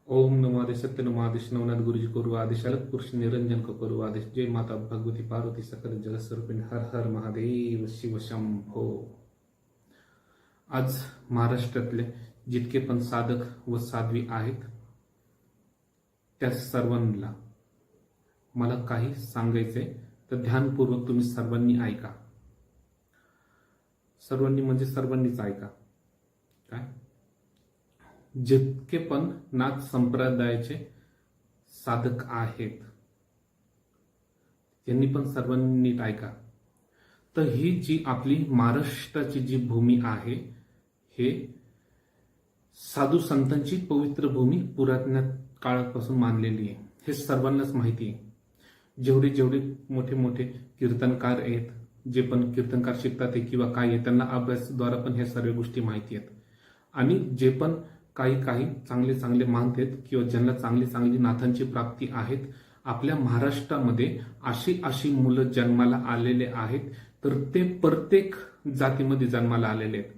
ओम नमो आदेश सत्य नमो आदेश नवनाथ गुरुजी करू आदेश अलग पुरुष निरंजन को करू आदेश जय माता भगवती पार्वती सकल जलस्वरूपिणी हर हर महादेव शिव शंभो। आज महाराष्ट्रातले जितके पण साधक व साध्वी आहेत त्या सर्वांना मला काही सांगायचे, तर ध्यानपूर्वक तुम्ही सर्वांनी ऐका. सर्वांनी म्हणजे सर्वांनीच ऐका. काय जितके पण नाथ संप्रदायाचे साधक आहेत त्यांनी पण सर्वांनी नीट ऐका. तर ही जी आपली महाराष्ट्राची जी भूमी आहे हे साधू संतांची पवित्र भूमी पुरातन काळापासून मानलेली आहे. हे सर्वांनाच माहिती आहे. जेवढे जेवढे मोठे मोठे कीर्तनकार आहेत, जे पण कीर्तनकार शिकतात किंवा काय आहे, त्यांना अभ्यासाद्वारा पण ह्या सर्व गोष्टी माहिती आहेत. आणि जे पण काही काही चांगले चांगले मानतात किंवा ज्यांना चांगली चांगली नाथांची प्राप्ती आहेत, आपल्या महाराष्ट्रामध्ये अशी मुलं जन्माला आलेले आहेत. तर ते प्रत्येक जातीमध्ये जन्माला आलेले आहेत.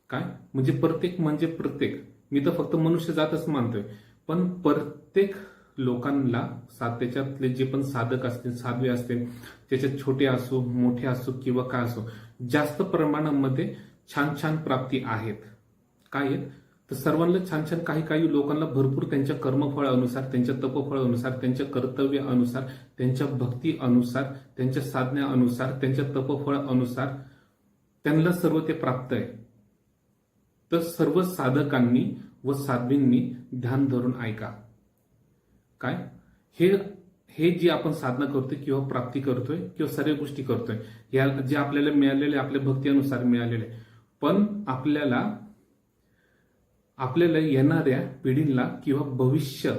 काय म्हणजे प्रत्येक म्हणजे प्रत्येक, मी तर फक्त मनुष्य जातच मानतोय, पण प्रत्येक लोकांना त्याच्यातले जे पण साधक असतील साध्वी असतील, त्याच्यात छोटे असो मोठे असो किंवा काय असो, जास्त प्रमाणामध्ये छान छान प्राप्ती आहेत. काय आहेत तर सर्वांना छान छान, काही काही लोकांना भरपूर त्यांच्या कर्मफळानुसार, त्यांच्या तपफळानुसार, त्यांच्या कर्तव्यानुसार, त्यांच्या भक्ती अनुसार, त्यांच्या साधण्यानुसार, त्यांच्या तपफळानुसार त्यांना सर्व ते प्राप्त आहे. तर सर्व साधकांनी व साध्वींनी ध्यान धरून ऐका. काय हे जे आपण साधना करतोय किंवा प्राप्ती करतोय किंवा सर्व गोष्टी करतोय, या जे आपल्याला मिळालेले आपल्या भक्तीनुसार मिळालेले, पण आपल्याला येणाऱ्या पिढीला किंवा भविष्य,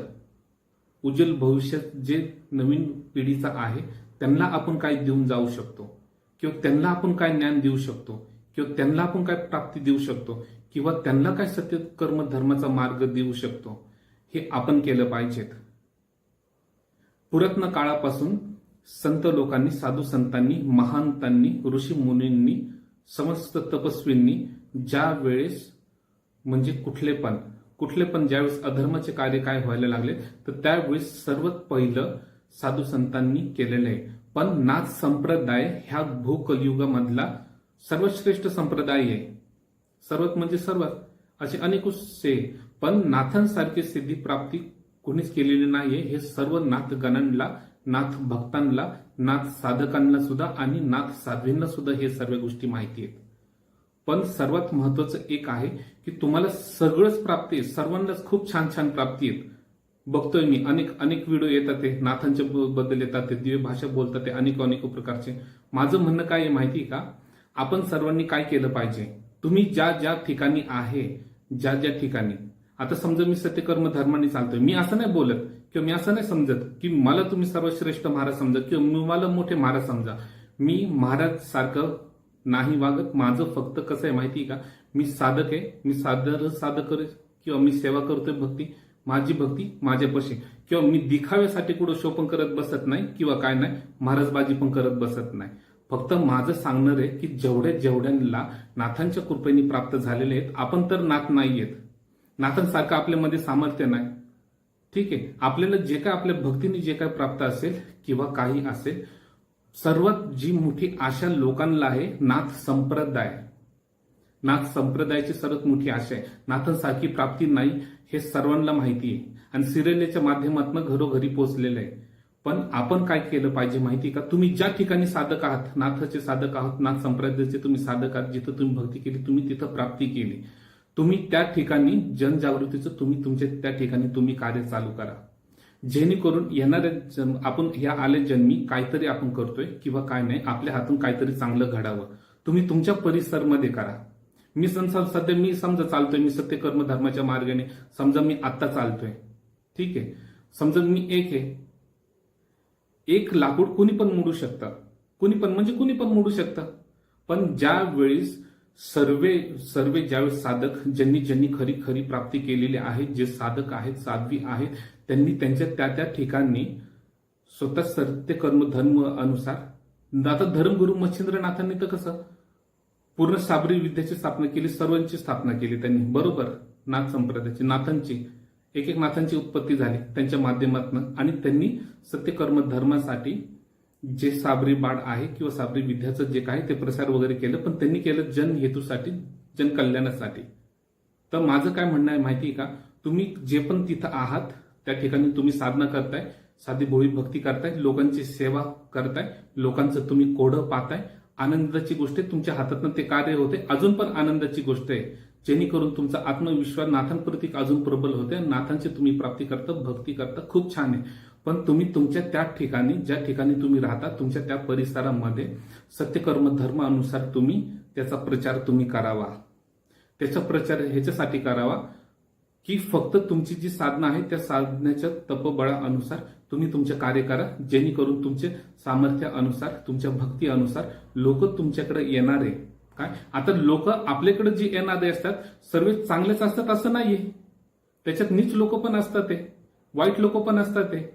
उज्ज्वल भविष्य जे नवीन पिढीचा आहे त्यांना आपण काय देऊन जाऊ शकतो, किंवा त्यांना आपण काय ज्ञान देऊ शकतो, किंवा त्यांना आपण काय प्राप्ती देऊ शकतो, किंवा त्यांना काय सत्य कर्म धर्माचा मार्ग देऊ शकतो, हे आपण केलं पाहिजेत. पुरातन काळापासून संत लोकांनी, साधू संतांनी, महांतांनी, ऋषी मुनींनी, समस्त तपस्वींनी ज्या वेळेस म्हणजे कुठले पण ज्यावेळेस अधर्माचे कार्य काय व्हायला लागले, तर त्यावेळेस सर्वात पहिलं साधू संतांनी केलेलं आहे. पण नाथ संप्रदाय ह्या भूकलियुगामधला सर्वश्रेष्ठ संप्रदाय आहे. सर्वात म्हणजे सर्वात, असे अनेक से, पण नाथांसारखी सिद्धी प्राप्ती कोणीच केलेली नाहीये. हे सर्व नाथगणांना, नाथ भक्तांना, नाथ साधकांना सुद्धा आणि नाथ साध्वींना सुद्धा हे सर्व गोष्टी माहिती आहेत. पण सर्वात महत्वाचं एक आहे की तुम्हाला सगळंच प्राप्ती आहे, सर्वांनाच खूप छान छान प्राप्ती आहेत. बघतोय मी अनेक व्हिडिओ येतात, ते नाथांच्या बद्दल येतात, ते दिव्य भाषा बोलतात, ते अनेक प्रकारचे. माझं म्हणणं काय आहे माहिती का, आपण सर्वांनी काय केलं पाहिजे, तुम्ही ज्या ठिकाणी आहे, ज्या ठिकाणी, आता समजा मी सत्यकर्म धर्माने चालतोय, मी असं नाही बोलत किंवा मी असं नाही समजत की मला तुम्ही सर्वश्रेष्ठ महाराज समजा किंवा मला मोठे महाराज समजा. मी महाराज सारखं नाही वागत. माझं फक्त कसं आहे माहिती का, मी साधक आहे, मी साधक किंवा मी सेवा करतोय, माझी भक्ती माझ्यापाशी, किंवा मी दिखाव्यासाठी कुठं शोपन करत बसत नाही किंवा काय नाही, महाराजबाजी पण करत बसत नाही. फक्त माझं सांगणार आहे की जेवढ्यांना नाथांच्या कृपेने प्राप्त झालेले आहेत, आपण तर नाथ नाहीयेत, नाथांसारखं आपल्यामध्ये सामर्थ्य नाही. ठीक आहे, आपल्याला जे काय आपल्या भक्तीने जे काय प्राप्त असेल किंवा काही असेल, सर्वात जी मोठी आशा लोकांना आहे नाथ संप्रदाय, नाथ संप्रदायाची सर्वात मोठी आशा आहे. नाथांसारखी प्राप्ती नाही हे सर्वांना माहिती आहे आणि सिरियलच्या माध्यमातून घरोघरी पोहोचलेलं आहे. पण आपण काय केलं पाहिजे माहिती का, तुम्ही ज्या ठिकाणी साधक आहात, नाथाचे साधक आहात, नाथ संप्रदायाचे तुम्ही साधक आहात, जिथं तुम्ही भक्ती केली, तुम्ही तिथं प्राप्ती केली, तुम्ही त्या ठिकाणी जनजागृतीचं तुमच्या त्या ठिकाणी तुम्ही कार्य चालू करा. जेणेकरून येणाऱ्या आपण या आले जन्मी काहीतरी आपण करतोय किंवा काय नाही, आपल्या हातून काहीतरी चांगलं घडावं. तुम्ही तुमच्या परिसरमध्ये करा. मी सध्या मी समजा चालतोय, मी सत्य कर्म धर्माच्या मार्गाने, समजा मी आत्ता चालतोय, ठीक आहे, समजा मी एक लाकूड कुणी पण मोडू शकतं, कुणी पण मोडू शकतं. पण ज्या वेळेस सर्वे ज्यावेळेस साधक, ज्यांनी खरी प्राप्ती केलेली आहे, जे साधक आहेत, साध्वी आहेत, त्यांनी त्यांच्या त्या ठिकाणी स्वतः सत्य कर्म धर्म अनुसार, आता धर्मगुरु मच्छिंद्रनाथांनी तर कसं पूर्ण साबरी विद्याची स्थापना केली, सर्वांची स्थापना केली त्यांनी, बरोबर, नाथ संप्रदायाची, नाथांची एक एक नाथांची उत्पत्ती झाली त्यांच्या माध्यमातून, आणि त्यांनी सत्यकर्म धर्मासाठी जे साबरी बाळ आहे किंवा साबरी विद्याचं जे काही ते प्रसार वगैरे केलं, पण त्यांनी केलं जन हेतूसाठी, जन कल्याणासाठी. तर माझं काय म्हणणं आहे माहिती आहे का, तुम्ही जे पण तिथं आहात त्या ठिकाणी तुम्ही साधना करताय, साधी भोळी भक्ती करताय, लोकांची सेवा करताय, लोकांचं तुम्ही कोढं पाहताय, आनंदाची गोष्ट आहे. तुमच्या हातातून ते कार्य होते. अजून पण आनंदाची गोष्ट आहे, जेणेकरून तुमचा आत्मविश्वास नाथांप्रती अजून प्रबल होते. नाथांची तुम्ही प्राप्ती करता, भक्ती करता, खूप छान आहे. पण तुम्ही तुमच्या त्या ठिकाणी, ज्या ठिकाणी तुम्ही राहता, तुमच्या त्या परिसरामध्ये सत्यकर्म धर्मानुसार तुम्ही त्याचा प्रचार तुम्ही करावा. त्याचा प्रचार ह्याच्यासाठी करावा की फक्त तुमची जी साधना आहे त्या साधनेच्या तपबळानुसार तुम्ही तुमचे कार्य करा, जेणेकरून तुमचे सामर्थ्य अनुसार, तुमच्या भक्ती अनुसार लोक तुमच्याकडे येणारे. काय आता लोक आपल्याकडे जे येणारे असतात सर्व चांगलेच असतात असं नाहीये, त्याच्यात नीच लोक पण असतात, ते वाईट लोक पण असतात ते.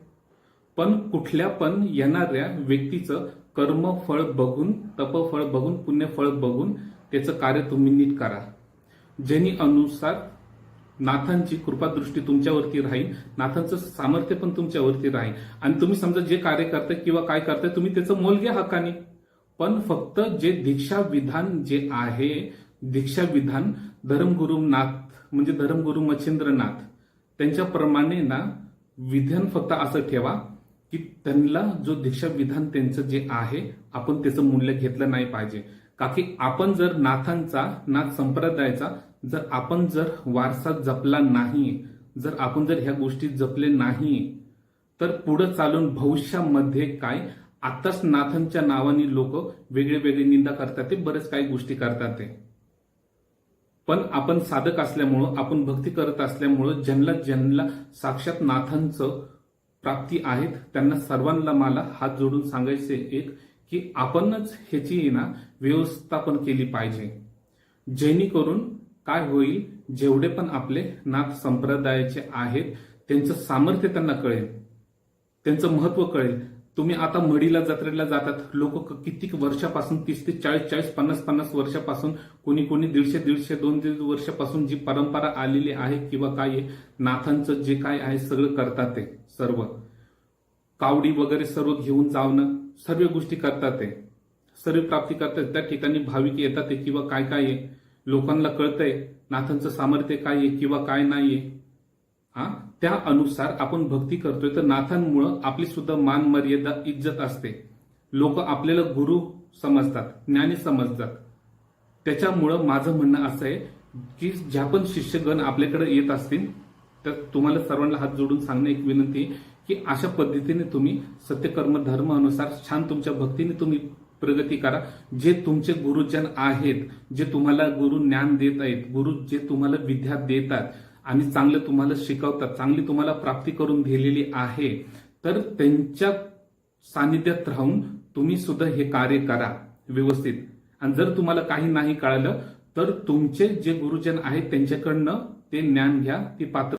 पण कुठल्या पण येणाऱ्या व्यक्तीचं कर्मफळ बघून, तपफळ बघून, पुण्यफळ बघून त्याचं कार्य तुम्ही नीट करा, जेणे अनुसार नाथांची कृपादृष्टी तुमच्यावरती राहील, नाथांचं सामर्थ्य पण तुमच्यावरती राहील. आणि तुम्ही समजा जे कार्य करताय किंवा काय करताय तुम्ही त्याचं मोल घ्या हक्काने. पण फक्त जे दीक्षा विधान जे आहे, दीक्षा विधान धर्मगुरू नाथ म्हणजे धर्मगुरू मच्छिंद्रनाथ त्यांच्याप्रमाणे ना विधान फक्त असं ठेवा की त्यांना जो दीक्षा विधान त्यांचं जे आहे आपण त्याचं मूल्य घेतलं नाही पाहिजे. का की आपण जर नाथांचा, नाथ संप्रदायाचा जर आपण जर वारसा जपला नाही, जर आपण जर ह्या गोष्टी जपले नाही, तर पुढे चालून भविष्यामध्ये काय, आताच नाथांच्या नावाने लोक वेगळे वेगळे निंदा करतात, ते बरेच काही गोष्टी करतात ते. पण आपण साधक असल्यामुळं, आपण भक्ती करत असल्यामुळं, ज्यांना साक्षात नाथांचं प्राप्ती आहेत त्यांना सर्वांना मला हात जोडून सांगायचे एक की आपणच ह्याची ना व्यवस्थापन केली पाहिजे, जेणेकरून काय होईल, जेवढे पण आपले नाथ संप्रदायाचे आहेत त्यांचं सामर्थ्य त्यांना कळेल, त्यांचं महत्व कळेल. तुम्ही आता मढीला जत्रेला जातात लोक कित्येक वर्षापासून, 30 ते 40, 50 वर्षापासून, कोणी 150, 200 वर्षापासून जी परंपरा आलेली आहे किंवा काय नाथांचं जे काय आहे सगळं करतात, ते सर्व कावडी वगैरे सर्व घेऊन जाणं, सर्व गोष्टी करतात, ते सर्व प्राप्ती करतात. त्या ठिकाणी भाविक येतात ते किंवा काय काय आहे, लोकांना कळतंय नाथांचं सामर्थ्य काय आहे किंवा काय नाहीये. त्या अनुसार आपण भक्ती करतोय, तर नाथांमुळं आपली सुद्धा मान मर्यादा इज्जत असते. लोक आपल्याला गुरु समजतात, ज्ञानी समजतात. त्याच्यामुळं माझं म्हणणं असं आहे की ज्या पण शिष्यगण आपल्याकडे येत असतील तर तुम्हाला सर्वांना हात जोडून सांगणं एक विनंती आहे की अशा पद्धतीने तुम्ही सत्यकर्म धर्म अनुसार छान तुमच्या भक्तीने तुम्ही प्रगती करा. जे तुमचे गुरुजन आहेत, जे तुम्हाला गुरु ज्ञान देत आहेत, गुरु जे तुम्हाला विद्या देतात आणि चांगलं तुम्हाला शिकवतात, चांगली तुम्हाला प्राप्ती करून दिलेली आहे, तर त्यांच्या सानिध्यात राहून तुम्ही सुद्धा हे कार्य करा व्यवस्थित. आणि जर तुम्हाला काही नाही कळालं तर तुमचे जे गुरुजन आहेत त्यांच्याकडनं ते ज्ञान घ्या, ती पात्र